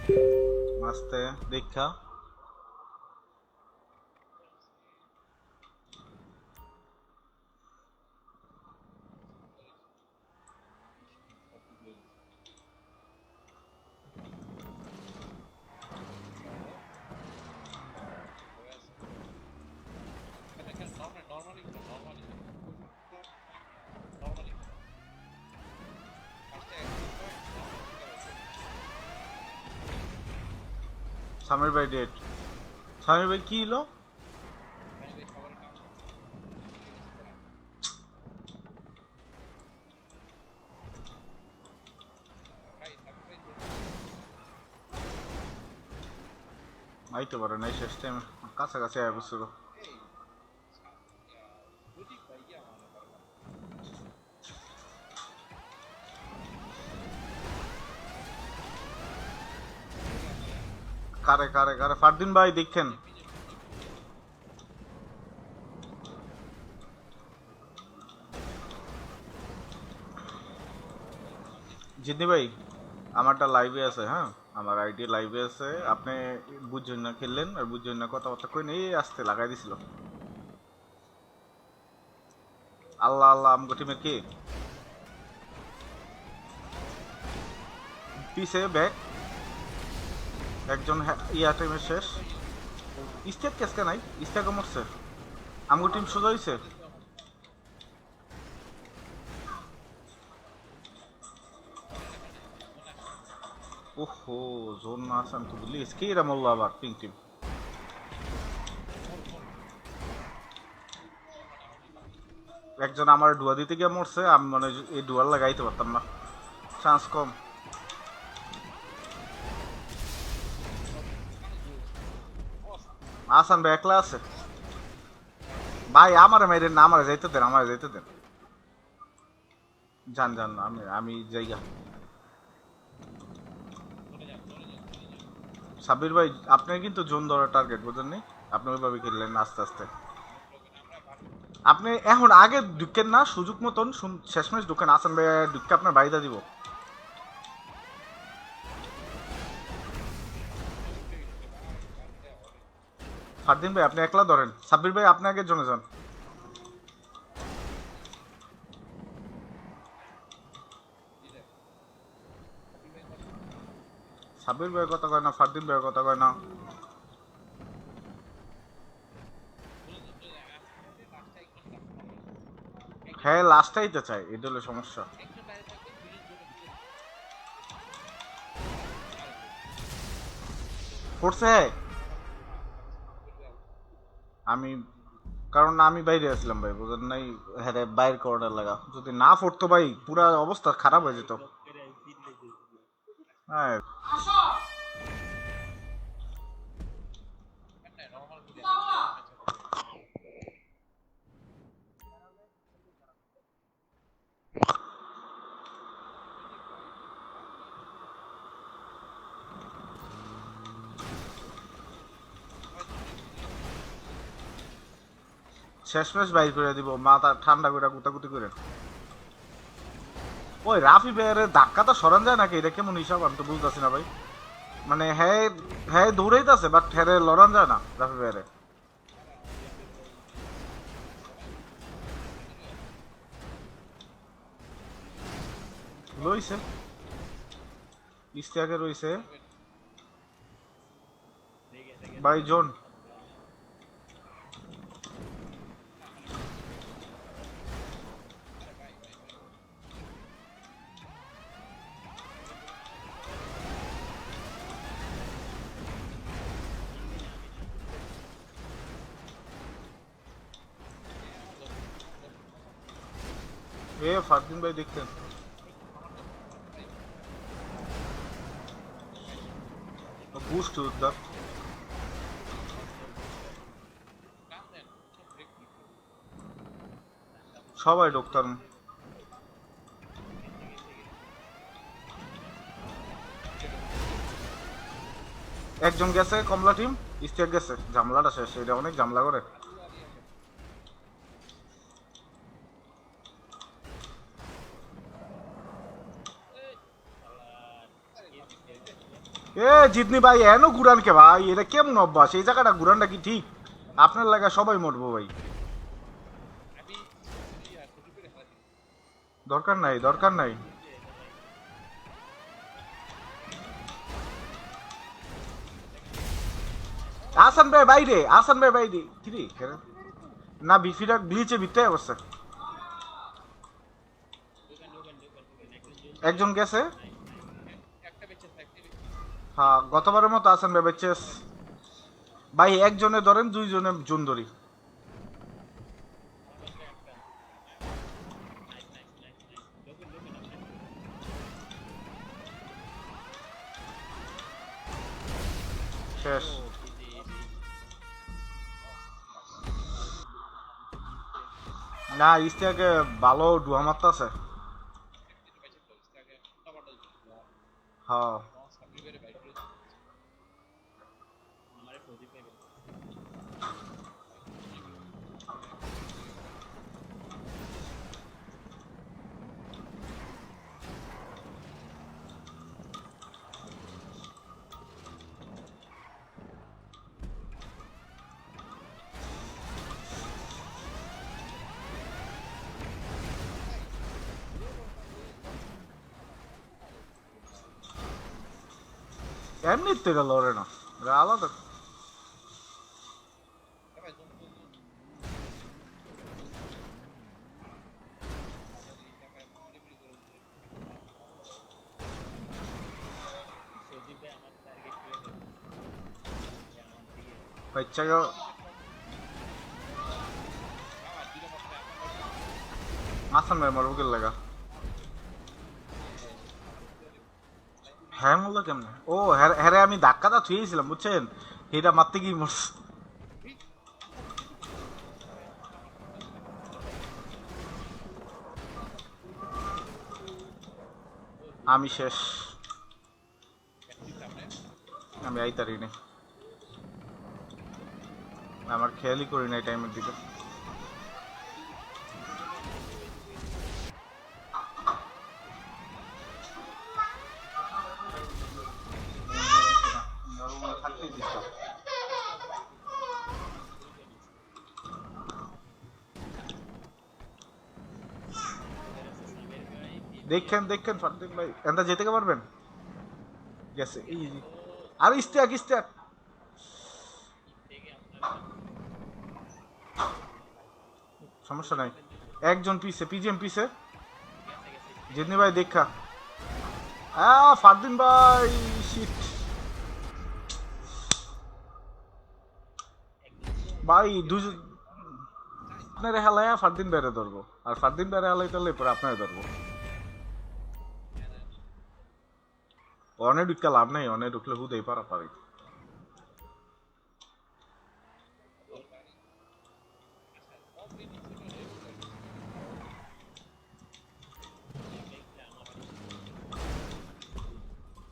আস্তে দেখা সামির ভাই ডেট। সামির ভাই কি হলো? আইতে পারে নাই শেষ টাইমে, কাছাকাছি আয়া বসছিল। কারে কারে কারে ফারদিন ভাই দেখেন। জিতনি ভাই আমারটা লাইভে আছে, হ্যাঁ আমার আইডি লাইভে আছে। আপনি বুঝছেন না খেললেন আর বুঝছেন না কথাবার্তা কই নেই, আসতে লাগাই দিছিল। আল্লাহ আল্লাহ আমগো টিমের কে পিছে ব্যাক একজন ইয়া টিমের শেষ। স্টেট কেসকে নাই, স্টেকও মরছে। আমগো টিম সোজা হইছে। ওহো জোন না আছে আমি তো বুঝলি কে এরা মরলো আবার পিঙ্ক টিম। একজন আমার ডুয়া দিতে গিয়ে মরছে, আমি মানে এই ডুয়ার লাগাইতে পারতাম না, চান্স কম। আসান ভাই একলা আছে ভাই, আমার মেয়ের না, আমার যাইতে দেন, আমার যাইতে দেন। জান জান আমি আমি জায়গা। সাব্বির ভাই আপনি কিন্তু জোন ধরার টার্গেট বুঝেননি, আপনি ওইভাবে খেললেন আস্তে আস্তে। আপনি এখন আগে ঢুকেন না, সুযোগ মতন শেষমেশ ঢুকেন। আসান ভাই ঢুকে আপনার বাড়িতে দিব। ফারদিন ভাই আপনি একলা ধরেন, সাব্বির ভাই আপনি আগে জনে যান। সাব্বির ভাইয়ের কথা কয় না, ফারদিন ভাইয়ের কথা কয় না। হ্যাঁ লাস্টটাই তো চাই, এটা হলো সমস্যা। পড়ছে আমি, কারণ আমি বাইরে আসলাম ভাই বুঝেন নাই। হ্যাঁ বাইর করার লাগা, যদি না পড়তো ভাই পুরা অবস্থা খারাপ হয়ে যেত। হ্যাঁ শেষমেশ বাইর করে দিব, মাথা ঠান্ডা করে গুতাগুতি করে। ওই রাফি ভাইয়ের ধাক্কা তো সরান যায় নাকি, এটা কেমন হিসাব আমি তো বুঝতেছি না ভাই। মানে হ্যাঁ হ্যাঁ দৌড়াইতেছে বাট হেরে লড়ান যায় না রাফি ভাইয়ের। লইছে ইস্তিয়াকে রইছে ভাই জোন। এ ফারদিন ভাই দেখতেন বুস্ট উদ্ধার। সবাই ডক্টর একজন গেছে কমলা টিম, স্টেট গেছে, জামলাটা শেষ, এটা অনেক জামলা করে। এ জিতনি ভাই এনো ঘুরান কে ভাই, এটা কেমন অভ্যাস? এই জায়গাটা ঘুরানটা কি ঠিক? আপনার লাগা সবাই মরবো ভাই। দরকার নাই, দরকার নাই। আসান ভাই বাইরে, আসান ভাই বাইরে কি রে না বিফিরা গ্লিচে ভিতরে অবস্থা। একজন গেছে। হ্যাঁ গতবারের মতো আসান ভাই বেঁচে ভাই, একজনে ধরেন দুইজনে জুন ধরি। শেষ। না ইস্তিয়াকে ভালো ডুয়া মারতে আছে। হ্যাঁ এমনিতে গেল ওরে না, এটা আলাদা। বাচ্চা আসান ভাই মারবো কে লাগা। হ্যাঁ বললো কেমনে? ও হ্যাঁ হ্যাঁ আমি ধাক্কাটা থুয়েছিলাম বুঝছেন, এটা মারতে গিয়ে মরছে। আমি শেষ, আমি আইতারি নাই, আমার খেয়ালই করি না এই টাইমের দিকে। দেখেন দেখেন ফারদিন ভাই এনটা যেতে কে পারবেন? গেছে এই আর ইস্তিয়াক ইস্তিয়াক। সমস্যা নাই, একজন পিছে পিজিএম পিছে। জিতনি ভাই দেখা। ফারদিন ভাই শিট ভাই দুজন। আপনার হেলায় ফারদিন বেড়ে ধরবো, আর ফারদিন বেড়ে হেলাই তাহলে পরে আপনার ধরবো। অনেক ঢুকতে লাভ নেই, অনেক ঢুকলে হুদেই পারা পারি।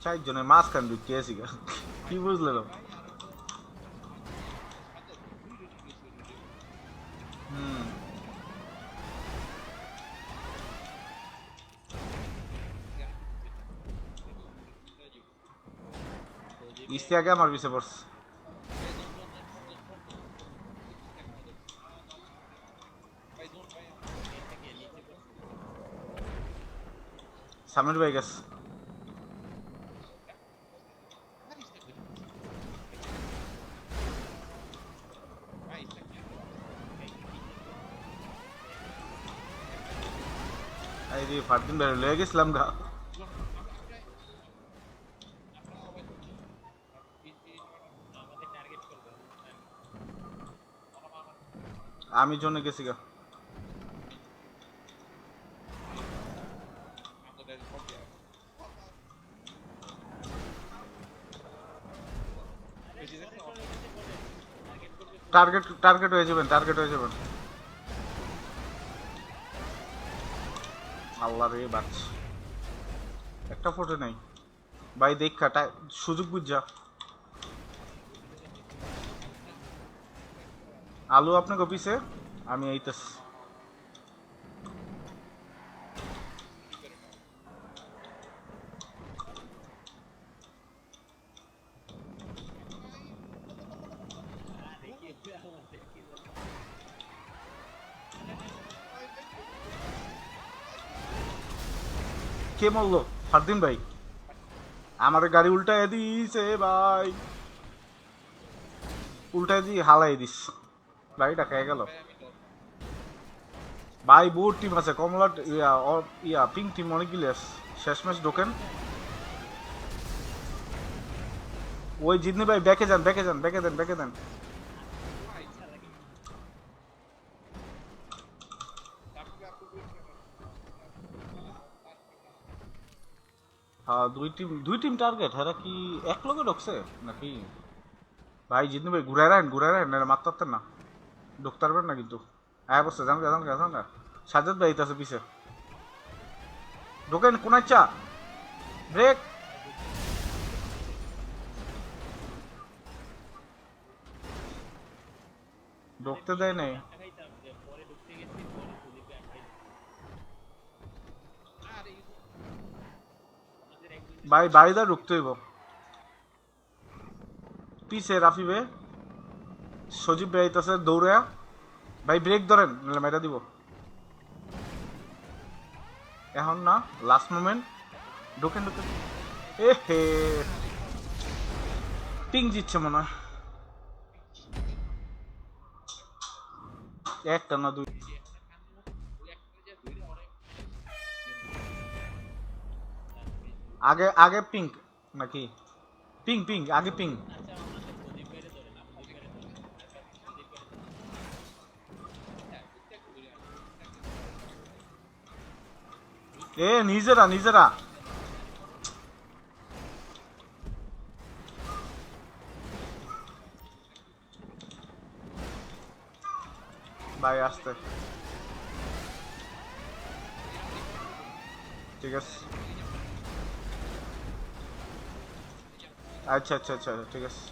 চারজনের মাঝখান ঢুকে আছি গা। কি বুঝলেন? হুম ইস্তিয়াকে আমার পিছে পড়ছে। সামির ভাই গেছে। এই রে ফারদিন ভাই লয়ে গেছিলাম গা। আমি জন্য গেছি গা। টার্গেট টার্গেট হয়ে যাবেন, টার্গেট হয়ে যাবেন। আল্লাহ রে বাচ, একটা ফটো নাই ভাই দেখা সুযোগ বুঝা। আলু আপনাকে অফিসে, আমি এইতেছি। কে মরলো? ফারদিন ভাই আমার গাড়ি উল্টায় দিছে ভাই, উল্টায় দিয়ে হালাই দিস, গাড়িটা খেয়ে গেল ভাই। বহুত টিম আছে, কমলা ইয়া পিঙ্ক টিম অনেকগুলি আছে। শেষ ম্যাচ ঢোকেন ওই জিতনি ভাই, ব্যাকে যান ব্যাকে যান, ব্যাকে দেন ব্যাকে দেন। হ্যাঁ দুই টিম টার্গেট, হ্যাঁ কি এক লগে ঢুকছে নাকি? ভাই জিতনি ভাই ঘুরায় রাখেন, মারতে পারতেন না, ঢুকতে পারবেন না কিন্তু। হ্যাঁ বসছে, জান গা। সাজ্জাদ ভাই আছে পিছে, ঢোকেন কোন ইচ্ছা, ব্রেক। ঢুকতে দেয় নাই ভাই, বাড়িটা ঢুকতে হইব। পিছে রাফিবে সজীব ভাই আছে দৌড়ে, ভাই ব্রেক ধরেন নাহলে মেরা দিব। এখন না, লাস্ট মোমেন্ট, ঢোকেন ঢোকেন। এ হে, পিং জিতছে মনে হয়, একটা না দুই। আগে আগে পিঙ্ক নাকি? পিং আগে পিং। এ নিজেরা ভাই আসতে, ঠিক আছে। আচ্ছা ঠিক আছে।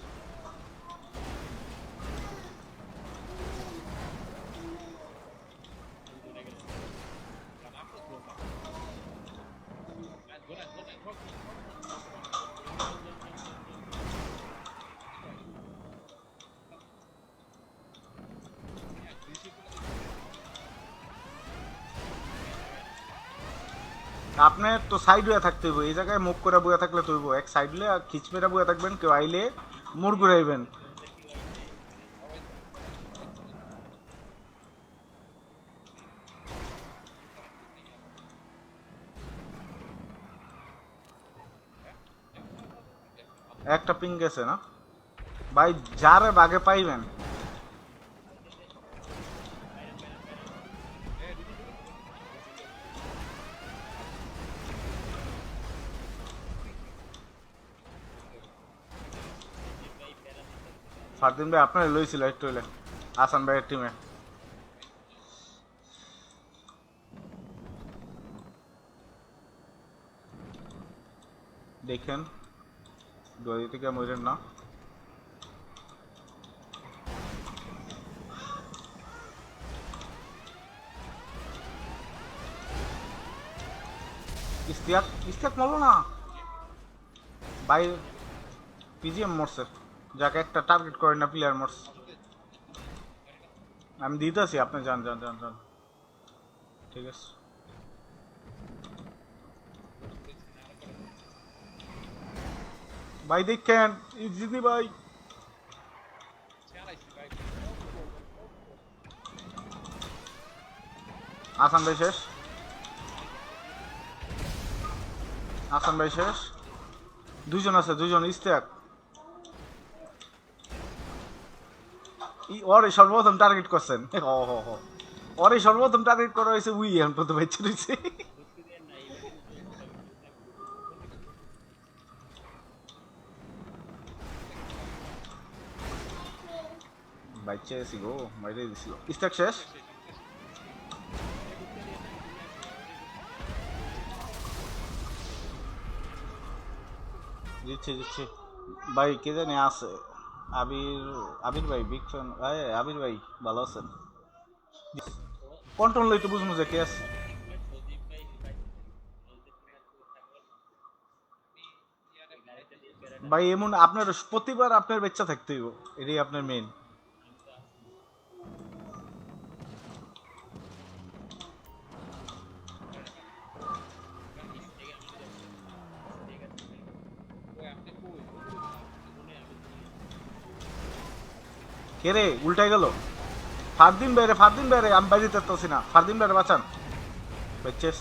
আপনি তো সাইড হয়ে থাকতে হইব, এই জায়গায় মুখ করে বয়ে থাকলে তো হইব, এক সাইড হলে খিচ মেরা বয়ে থাকবেন, কেউ আইলে মুড় ঘুরাইবেন। একটা পিং গেছে না ভাই, যারে বাগে পাইবেন। ফারদিন ভাই আপনার লইছিল একটু হইলে আসান ভাইয়ের টিমে, দেখেন দড়ি থেকে মরেন না। ইস্তিয়াক মরলো না ভাই, পিজিএম মরছে, যাকে একটা টার্গেট করে না প্লেয়ার মরছে। আমি দিতেছি, আপনি যান, ঠিক আছে। ভাই দেখেন জিদি ভাই, আসান ভাই শেষ, আসান ভাই শেষ, দুইজন আছে, দুইজন ইস্তিয়াক। ওরে সর্বপ্রথম টার্গেট করছেন, ওরে সর্বপ্রথম টার্গেট করা হয়েছে, উই এখন প্রথম বেঁচে রয়েছে। বাচ্চা এসি গো, মাইরে দিছিল। ইস্তাক শেষ, দিচ্ছে ভাই, কে জানি আছে, আবির, আবির ভাই বিগ ফ্যান। আবির ভাই ভালো আছেন? কন্ট্রোল লইতে বুঝবো যে কে আছে। ভাই এমন আপনার প্রতিবার আপনার বাচ্চা থাকতে হইব, এটাই আপনার মেইন। কে রে উল্টাই গেল? ফারদিন বাইরে, আমি বাইরে তেরতেছি না। ফারদিন বাইরে বাঁচান। বেচেস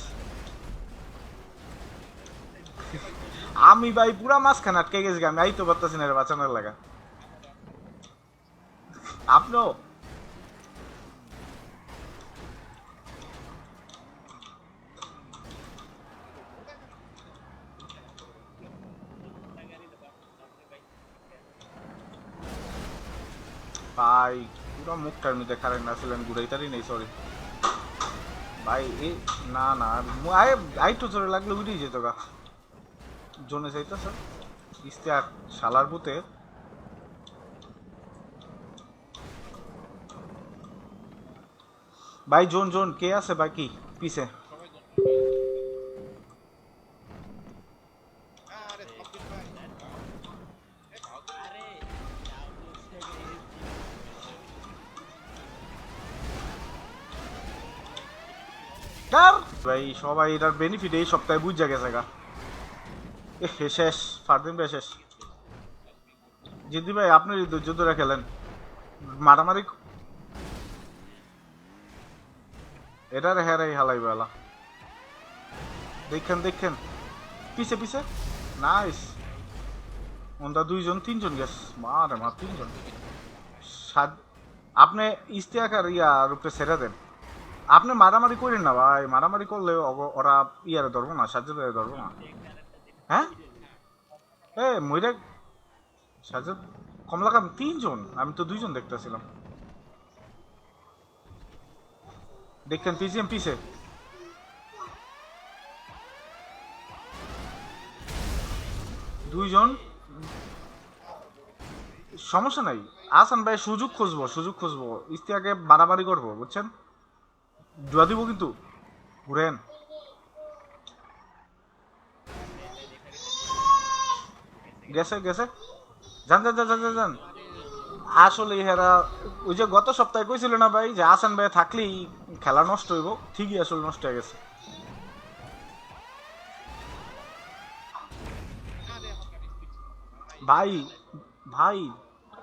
আমি ভাই পুরা মাঝখানে আটকে গেছি, আমি আইতে পারতেছি না রে বাঁচানোর লাগা। আপনিও ভাই পুরো মুখটার মধ্যে কারেন্ট আসলেন ঘুরাইতারই নেই, সরি ভাই। এই না না আই আইটু চলে লাগলে উড়িয়ে যেত গা। জোনে যাইতেছ ইস্তেহার শালার পুতে। ভাই জোন জোন কে আছে বাকি পিছে? কার ভাই সবাই এটার বেনিফিট এই সপ্তাহে বুঝা গেছে গা। এ শেষ, ফারদিন ভাই শেষ। জিদ্দি ভাই আপনি ধৈর্য ধরে খেলেন, মারামারি এটার হেরাই হালাই বেলা। দেখেন দেখেন পিছে পিছে, নাইস। ওন্দা দুইজন তিনজন গেছ, মারে মা তিনজন। আপনি ইস্তেহার ইয়ার উপরে ছেড়ে দেন। আপনি মারামারি করেন না ভাই, মারামারি করলে ওরা ইয়ারে ধরবো না, সাজ্জাদ ধরবো না। হ্যাঁ এ মইরা সাজ্জাদ কমলা কাম তিনজন, আমি তো দুইজন দেখতেছিলাম। দেখতেন পিছিয়ে পিছে দুইজন, সমস্যা নাই। আসান ভাই সুযোগ খুঁজবো, সুযোগ খুঁজবো, ইস্তিয়াকে বাড়াবাড়ি করবো বুঝছেন, জুয়া দিব কিন্তু। ঘুরেন গেছে গেছে, যান যান যান যান যান। আসলে হেরা ওই যে গত সপ্তাহে কইছিল না ভাই যে আসান ভাই থাকলেই খেলা নষ্ট হইব, ঠিকই আসলে নষ্ট হয়ে গেছে। ভাই ভাই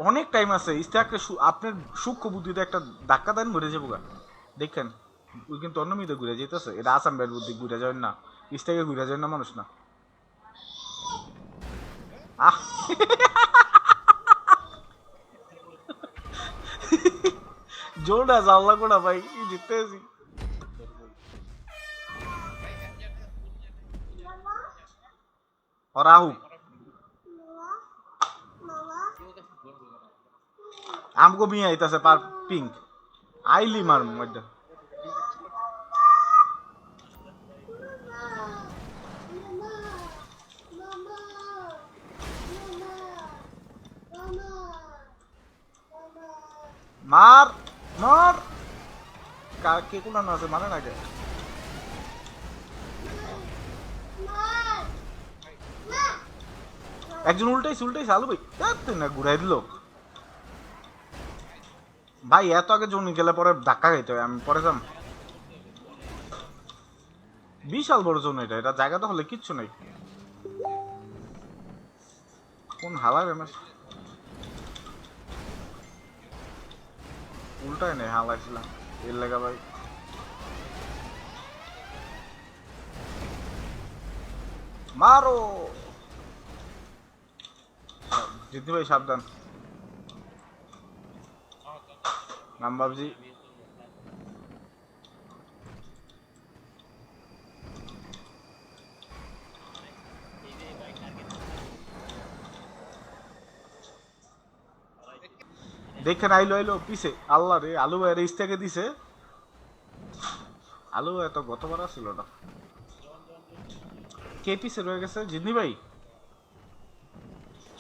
অনেক টাইম আছে, ইস্তেহাককে আপনার সূক্ষ্ম বুদ্ধিতে একটা ধাক্কা দেন ঘুরে যাবো গা। দেখেন ওই কিন্তু অন্য মিদে ঘুরে যেতেছে, এটা আসাম ভাইয়ের বুদ্ধি, ঘুরে যাবেন না, ইস্তেহাকে ঘুরে যাবেন না মানুষ না। আহ জোরটা জানলা কোনা ভাই, জিততেছি। और आहू हमको भी आई से पार पिंक आईली मार मध्य मार मार का के कोना ना से मारे ना के একজন উল্টাইছে উল্টাইছে আলু ভাই তুই না ঘুরাই দিল ভাই। এত আগে জমি গেলে পরে ধাক্কা খাইতে হয়, আমি পরে যাম। বিশাল বড় জোন এটা, এটা জায়গা তো হলে কিচ্ছু নেই। কোন হালা রে উল্টাই নেই, হালাইছিলাম এর লেগা ভাই। মারো জিতু ভাই সাবধান। নাম বাবজি দেখেন আইলো আইলো পিছে, আল্লাহ রে আলু ভাই রেস থেকে দিছে। আলু ভাই তো গতবার ছিল না, কে পিছে রয়ে গেছে? জিতনি ভাই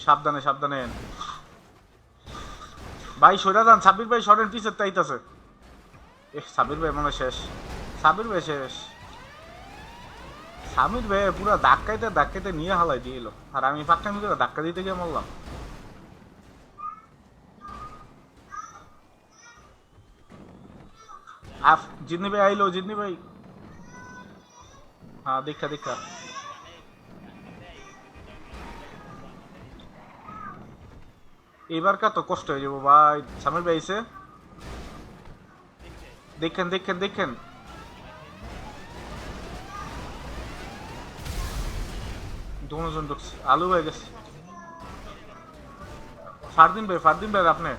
সাবধানে সাবধানে ভাই, সইরা যান সাবির ভাই, সরেন পিছে তাইতাছে। এ সাবির ভাই মনে শেষ, সাবির ভাই শেষ। সামির ভাই পুরো ধাক্কাইতে ধাক্কাইতে নিয়ে হালাই দিল, আর আমি ফাঁকটামি করে ধাক্কা দিতে গিয়ে মরলাম। জিতনি ভাই আইলো, জিতনি ভাই হ্যাঁ দেখা দেখা। এবার কা তো কষ্ট হয়ে যাবো ভাই। সামির ভাই এসে দেখেন দেখেন দেখেন, দুজন ঢুকছে, আলু হয়ে গেছে। ফারদিন ভাই আপনি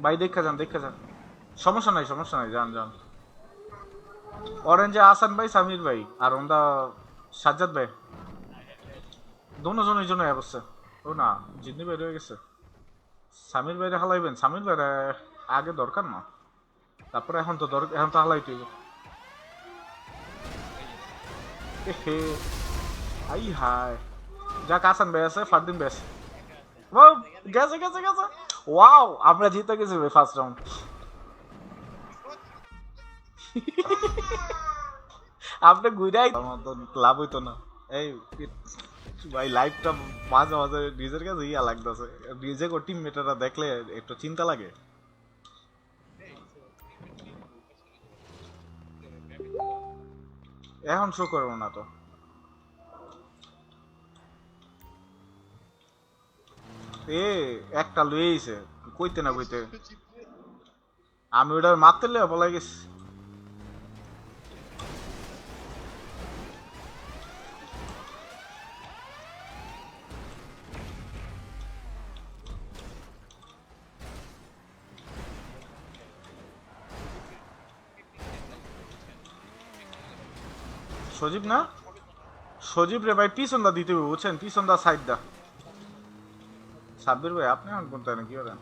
ভাই দেখা যান দেখা যান, সমস্যা নাই সমস্যা নাই, যান যান। অরেঞ্জে আসান ভাই, সামির ভাই আর ওন্দা সাজ্জাদ ভাই, দুজনের জন্য অবস্থা। ও না, জিন্নি ভাই রয়ে গেছে। সামির ভাইরে হালাইবেন, সামির ভাইরে আগে দরকার না, তারপরে এখন তো দরকার, এখন তো হালাই তুই। হে আই হাই, যাক আসান ভাই আছে, ফারদিন ভাই আছে। ও গেছে গেছে গেছে, ওয়াও আমরা জিতে গেছি ভাই ফার্স্ট রাউন্ড। আপনি ঘুরাই আমার তো লাভ হইতো না। এই ভাই লাইভটা মাঝে মাঝে নিজের কাছে ইয়া লাগতেছে, নিজে কো টিম মেটারা দেখলে একটু চিন্তা লাগে। এখন শো করবো না তো। এ একটা লইছে, কইতে না কইতে আমি ওটা মারতে লে বলা গেছি। সজীব না, সজীব রে ভাই পিছন দা দিতে হবে বুঝছেন, পিছন দা সাইড দা। সাব্বির ভাই আপনি এখন কোনটা কি করেন?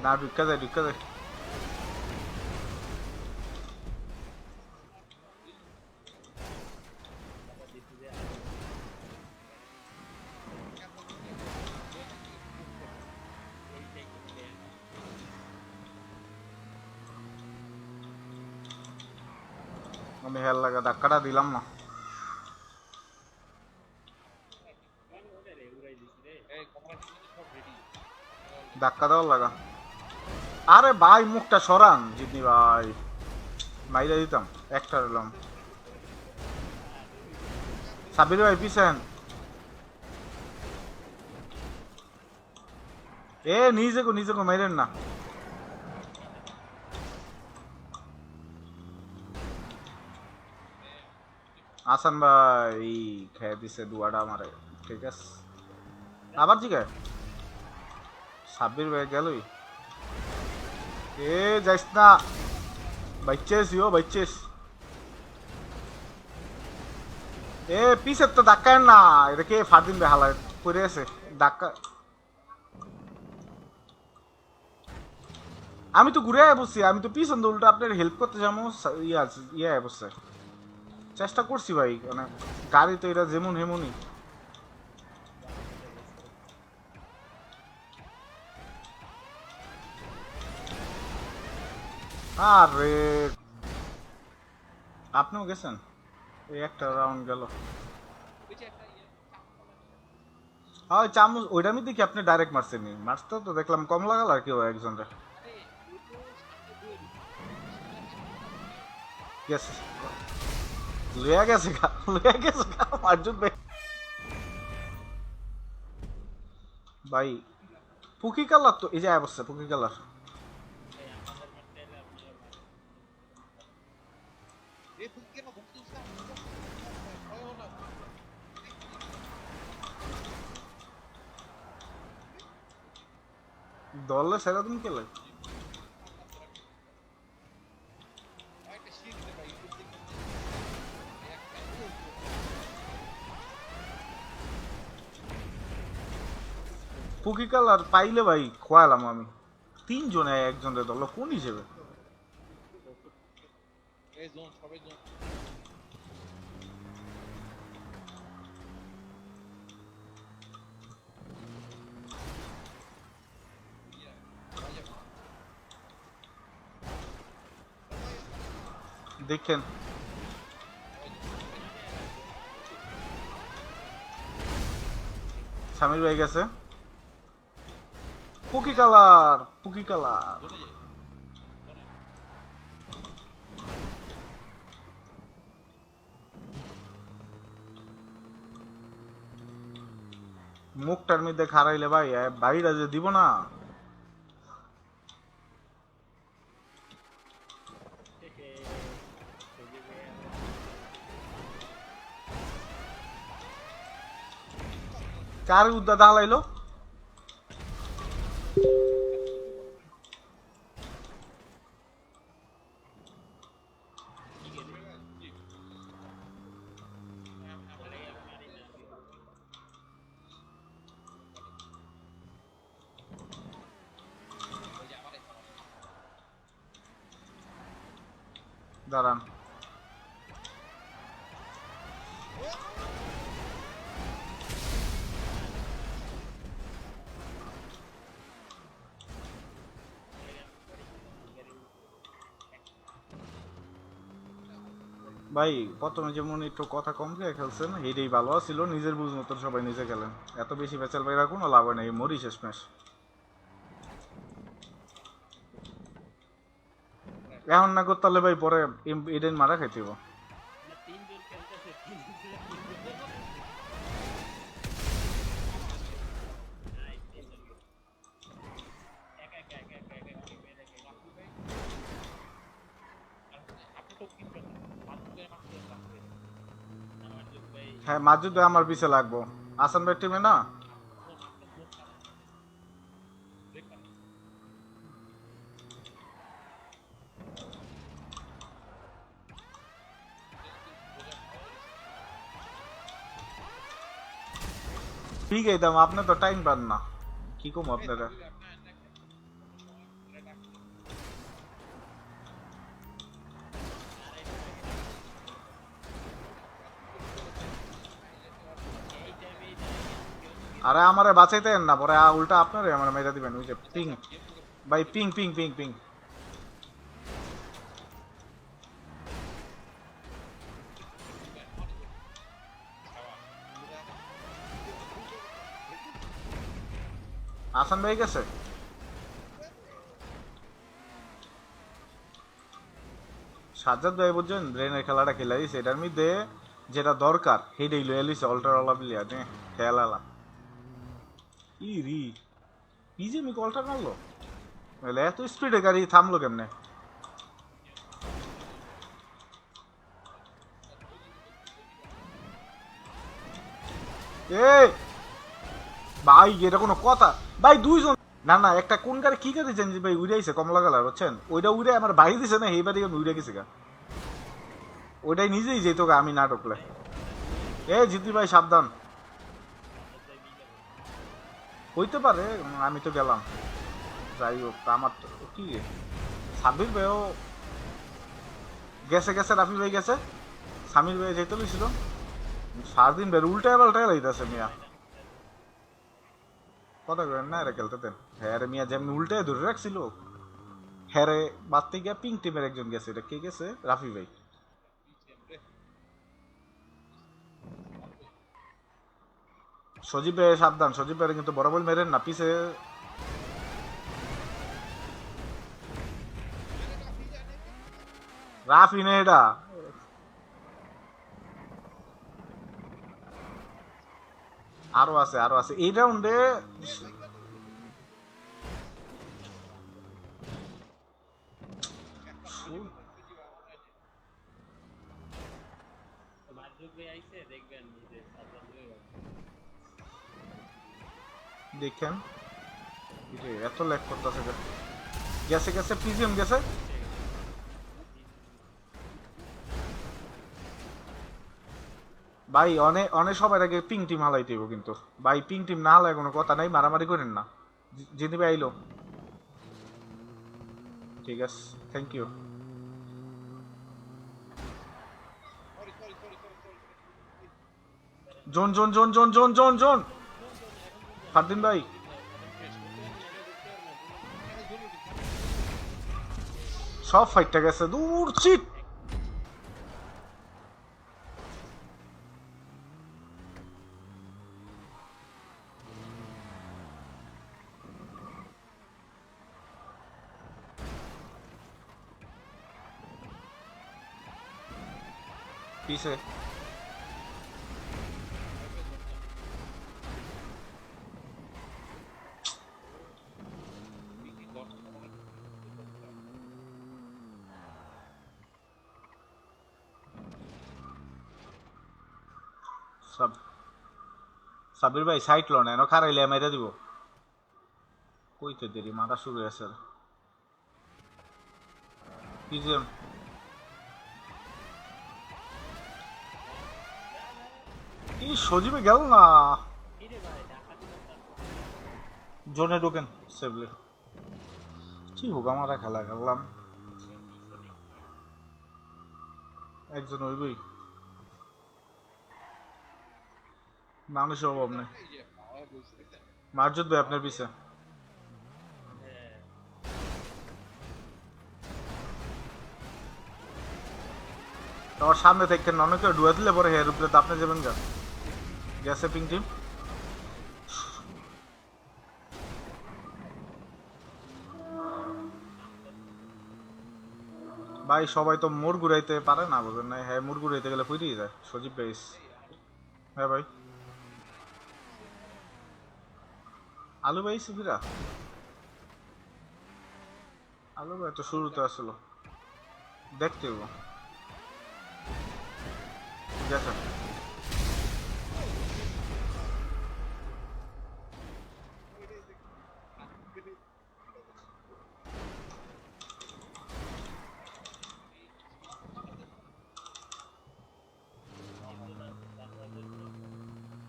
না ঢুকা যায় ঢুকা যায়। আমি হেল লাগা ধাক্কাটা দিলাম না। ধাক্কা দেওয়ার লাগা। আরে ভাই মুখটা সরান জিতনি ভাই, মাইরা দিতাম একটা রইলাম। সাবির ভাই পিছেন, এ নিজে কো মাইরেন না। আসান ভাই খেয়ে দিছে দুয়াটা আমারে, ঠিক আছে আবার জিগে। সাব্বির ভাই গেলই, এ যাইস না, বাইচেস ইও বাইচেস। এ পিছের তো ধাক্কায় না, এটা কে ফারদিন ভাই হালায় পড়ে আছে ধাক্কা। আমি তো ঘুরে বসছি, আমি তো পিছন তো উল্টো আপনার হেল্প করতে যাবো, ইয়া বসছে। চেষ্টা করছি ভাই, মানে গাড়ি তো এটা যেমন হেমনই। আরে আপনিও গেছেন, এই একটা রাউন্ড গেল। হয় চামচ ওইটা আমি দেখি আপনি ডাইরেক্ট মারছেন নি, মারতে তো দেখলাম কম লাগাল আর কেউ একজনটা গেছে, লইয়া গেছে গা, লইয়া গেছে গা মারজুন ভাই। ভাই পুকি কালার তো এই যে অবস্থা, পুকি কালার দলে সেরা তুমি খেলে। পুকি কালার পাইলে ভাই খোয়ালাম আমি, তিনজনে একজনের দল কোন হিসেবে। দেখেন সামির ভাই গেছে, পুকি কালার পুকি কালার। মুখটার মধ্যে খারাইলে ভাই বাইরে যে দিব না। কার উদ্দা দাঁড়াইলো? দাঁড়ান, ভাই প্রথমে যেমন একটু কথা কম খেয়ে খেলছেন এটাই ভালো ছিল, নিজের বুঝ মতন সবাই নিজে খেলেন। এত বেশি বেচাল বাইরা কোনো লাভ হয় না, এই মরি শেষ ম্যাচ। এখন না করতে হলে ভাই পরে ইডেন মারা খাইতে হইব। হ্যাঁ মাজুদ ভাই আমার পিছে লাগবো, আসান ভাই টিমে না। ঠিক আছে দাম, আপনি তো টাইম পান না, কি কম আপনারা। আরে আমারে বাঁচাইতেন না, পরে উল্টা আপনারে আমার মেরে দিবেন। ওই যে পিং ভাই, পিং পিং পিং পিং। আসান ভাই গেছে। সাজ্জাদ ভাই বুঝছেন ব্রেনের খেলাটা খেলা দিয়েছে, এটার মধ্যে যেটা দরকার সেটাই লয়ে লিছে। অল্টারওয়ালা প্লেয়ার খেলালা ই রি নিজে মি অল্টার মারলো, এত স্পিডে গাড়ি থামলো কেমনে? এ ভাই এটা কোনো কথা ভাই? দুইজন না না, একটা কোন গাড়ি কি গাড়ি চেঞ্জ ভাই উড়াইছে কমলা কালার বুঝছেন, ওইটা উড়ে আমার বাড়ি দিছে না, এই বাড়ি আমি উড়ে গেছি গা। ওইটাই নিজেই যেত গা, আমি না ঢুকলে। এ জিতি ভাই সাবধান, হইতে পারে। আমি তো গেলাম, যাই হোক আমার তো কি সাবির ভাইও গেছে গেছে, রাফি ভাই গেছে, সামির ভাই যেতে লইছিল। সারাদিন ভাই উল্টায় পাল্টায় লাইতেছে মিয়া, কথা করেন না এরা খেলতে দেন। হ্যাঁ রে মিয়া যেমনি উল্টায় ধরে রাখছিল, হ্যাঁ রে বাড়তে গিয়া পিঙ্ক টিমের একজন গেছে, এটা কে গেছে? রাফি ভাই। সজীব ভাই সাবধান, সজীব ভাই কিন্তু বরাবর মেরেন না পিছে। রাফি নে এটা, আরো আছে আরো আছে এই রাউন্ডে। দেখেন এত ল্যাগ করতেছে, গেছে গেছে পিজিএম গেছে। ভাই অনেক অনেক সবার আগে পিং টিম হালাইতে হইব কিন্তু ভাই, পিং টিম না হালায় কোনো কথা নাই, মারামারি করেন না। জিতি ভাই আইলো, ঠিক আছে, থ্যাংক ইউ। জোন জোন জোন জোন জোন জোন জোন, ফারদিন ভাই সব ফাইটটা গেছে, দূর চিট। পিছে সব সাবির ভাই সাইট লো না এনো খারাইলে মেরে দিব কইতে দেরি মারা শুরু হয়েছে পিজিএম কি সজীবে গেল না জোনে ঢোকেন সেভলে কি হোক আমরা খেলা খেললাম একজন হইবই মানুষের অভাব নেই মারজুদ ভাই আপনার পিছে তোমার সামনে থেকে অনেকে ডুয়া দিলে পরে হের উপরে তো আপনি যাবেন গা গ্যাসে পিং টিম ভাই সবাই তো মোড় ঘুরাইতে পারে না বুঝেন না হ্যাঁ মোড় ঘুরাইতে গেলে ফুরিয়ে যায় সজীব গাইস হ্যাঁ ভাই আলু ভাই সুবিরা আলু ভাই তো শুরুতে আসলো দেখতে হবো গেছে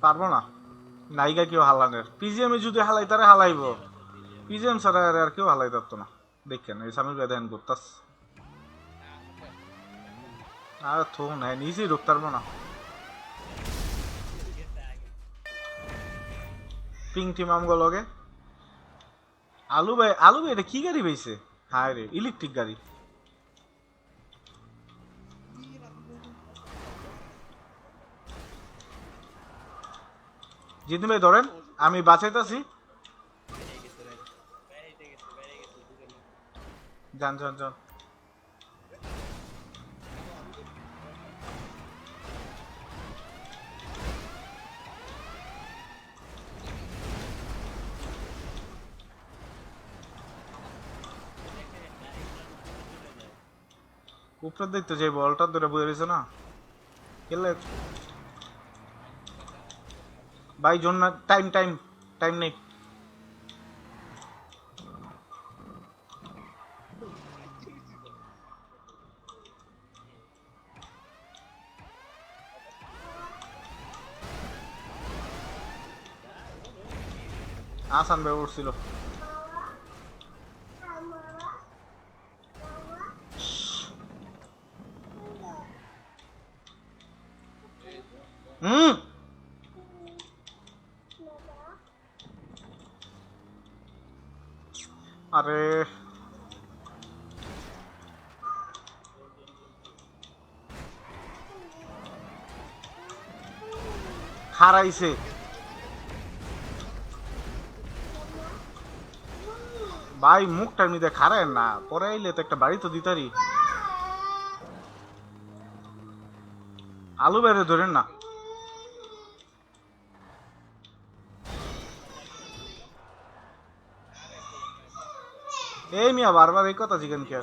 পারবো না নায়িকা কেউ হালানের পিজিএম এ যদি হালাই তারা হালাইব পিজিএম ছাড়া আর কেউ হালাই পারতো না দেখেন এই সামির ভাই ধ্যান করতাস আর থো নাই নিজেই ঢুকতে পারবো না পিং টিম আমগো লগে আলু ভাই এটা কি গাড়ি পাইছে হায় রে ইলেকট্রিক গাড়ি জিতু ভাই ধরেন আমি বাঁচাইতাছি যান যান যান উপরে দেখতে যে বলটা ধরে বয়ে রয়েছে না খেলে ভাই জন্য টাইম টাইম টাইম নেই আসান ভাই উঠছিল আরে হারাইছে ভাই মুখটার মধ্যে খারায় না পরে আইলে তো একটা বাড়ি তো দিতারি আলু বাইরে ধরেন না এই মিয়া বারবার এই কথা জিজ্ঞেন কে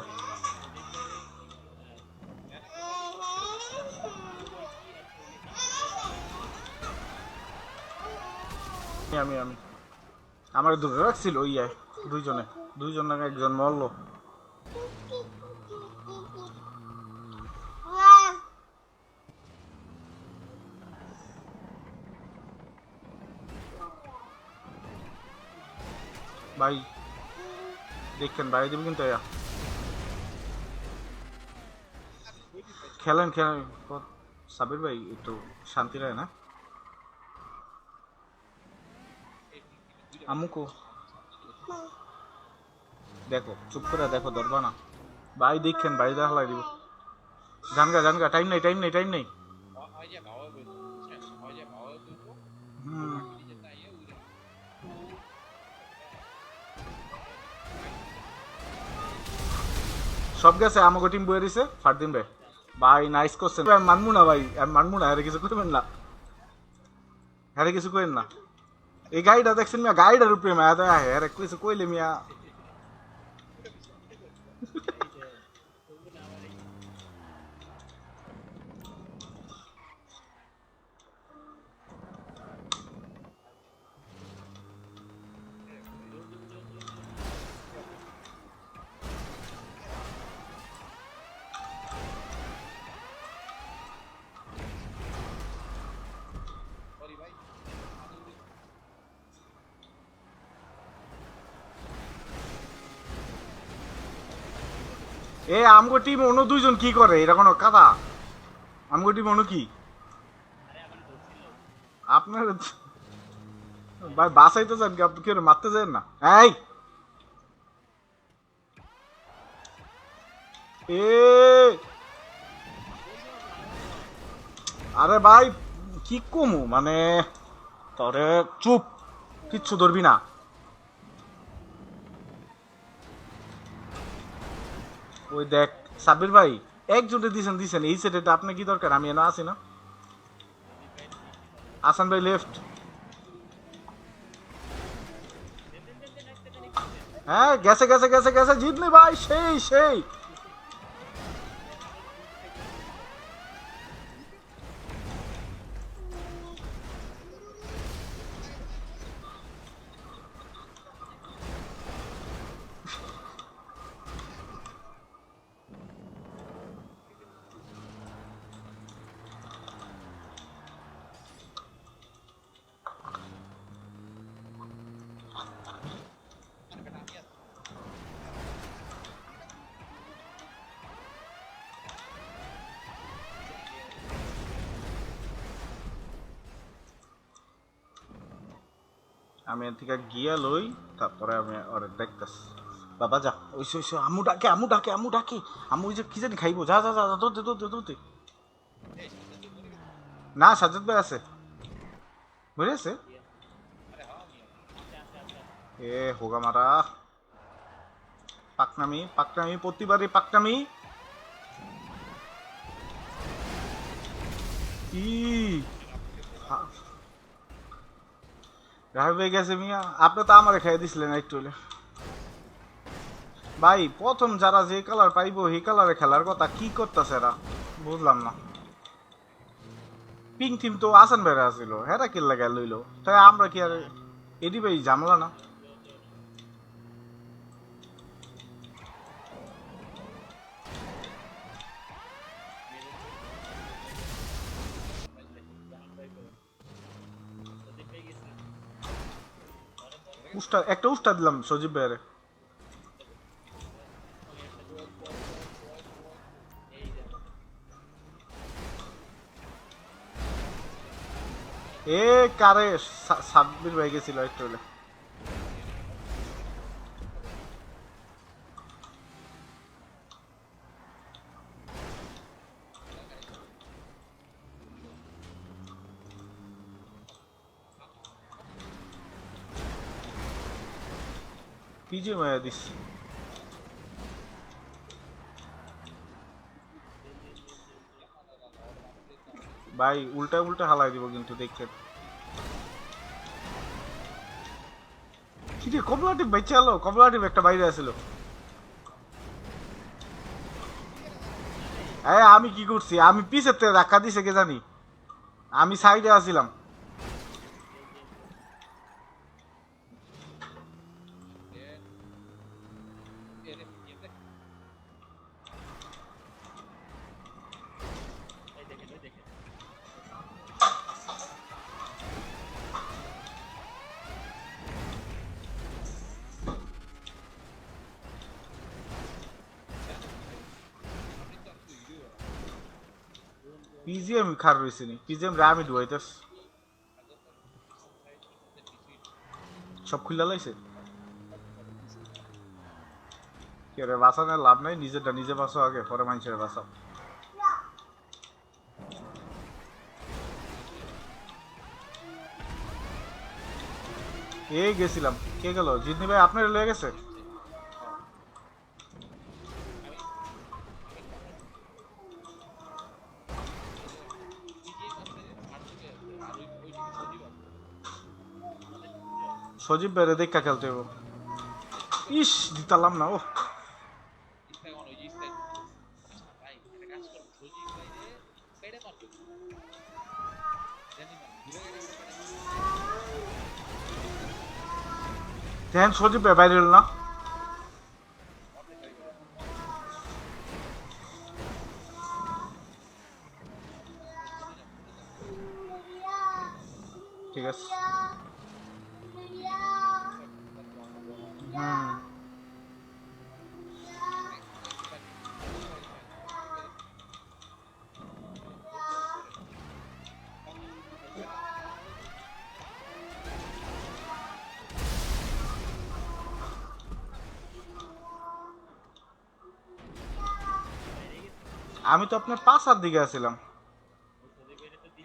আমি আমি আমার দূরে রাখছিল ইয়ে দুইজন একজন মরলো ভাই দেখেন ভাই দেবে কিন্তু খেলেন খেলেন সাবির ভাই একটু শান্তি রায় না আমুকো দেখো চুপ করে দেখো ধরবা না ভাই দেখেন ভাই দেখা দিব জানগা টাইম নেই সব গেছে আমাকে টিম বয়ে দিছে ফারদিন ভাই ভাই নাইস করছেন আমি মানবো না ভাই আমি মানবো না আরে কিছু করবেন না আরে কিছু করেন না এই গাড়িটা দেখছেন মিয়া গাড়িটার উপরে মায়া দেয় আরে কিছু কইলে মিয়া এ আমগো টিম অন্য দুইজন কি করে এটা কোনো কথা? আমগো টিম অন্য কি আপনার ভাই বাসাইতে চান কি? আপনি কি মারতে চান না? এই এ আরে ভাই কি কমু মানে তরে চুপ, কিচ্ছু ধরবি না। ওই দেখ সাব্বির ভাই একজোটে দিছেন দিছেন এই সেটে আপনার কি দরকার? আমি এনে আছি না। আসান ভাই লেফট। হ্যাঁ গেছে গেছে গেছে গেছে জিতলি ভাই সেই সেই। আমি এর থেকে গিয়া লই, তারপরে আমি ওরে দেখতেছি। বাবা যা ওই আমু ডাকে আমু ডাকে আমু ডাকে। আমু ওই যে কি জানি খাইবো, যা যা যা যা, দৌড়তে দৌড়তে দৌড়তে। না সাজ্জাদ ভাই আছে, বুঝে আছে। এ হোগা মারা পাকনামি পাকনামি প্রতিবারই পাকনামি। কি রাহেব হয়ে গেছে মিয়া, আপনি তো আমারে খাইয়ে দিছিলেন একটু হলে। ভাই প্রথম যারা যে কালার পাইবো সেই কালারে খেলার কথা, কি করতেছে এরা বুঝলাম না। পিঙ্ক টিম তো আসান বেড়ে আসছিল, হেরা কি লাগাই লইলো, তাই আমরা কি আর এডি ভাই ঝামেলা না। উস্তা একটা উস্তা দিলাম সজীব ভাইয়ের। এ কারে সাব্বির ভাই গেছিল একটু হলে। পিজি মায়া দিস ভাই, উল্টা উল্টা হালাই দিব কিন্তু দেখছেন। কি রে কমলাটিভ ভাই চালো, কমলাটিভ একটা বাইরে আসছিল। আমি কি করছি? আমি পিছের থেকে ধাক্কা দিছে কে জানি, আমি সাইডে আসছিলাম। পিজিএম খার রয়েছে নি, পিজিএম রে আমি ডুয়াইতেছ সব খুললা লাইছে। কে রে বাঁচানোর লাভ নাই, নিজেরটা নিজে বাঁচো আগে, পরে মানুষের বাঁচাও। এই গেছিলাম, কে গেল? জিতনি ভাই আপনার লয়ে গেছে। সজীব বেড়ে দেখা খেলতে হইব। ইস দিতালাম না ও। ধ্যান সজীব ভাই বাইরে এলো না। ঠিক আছে। হুম আমি তো আপনার পাশার দিকে আছিলাম,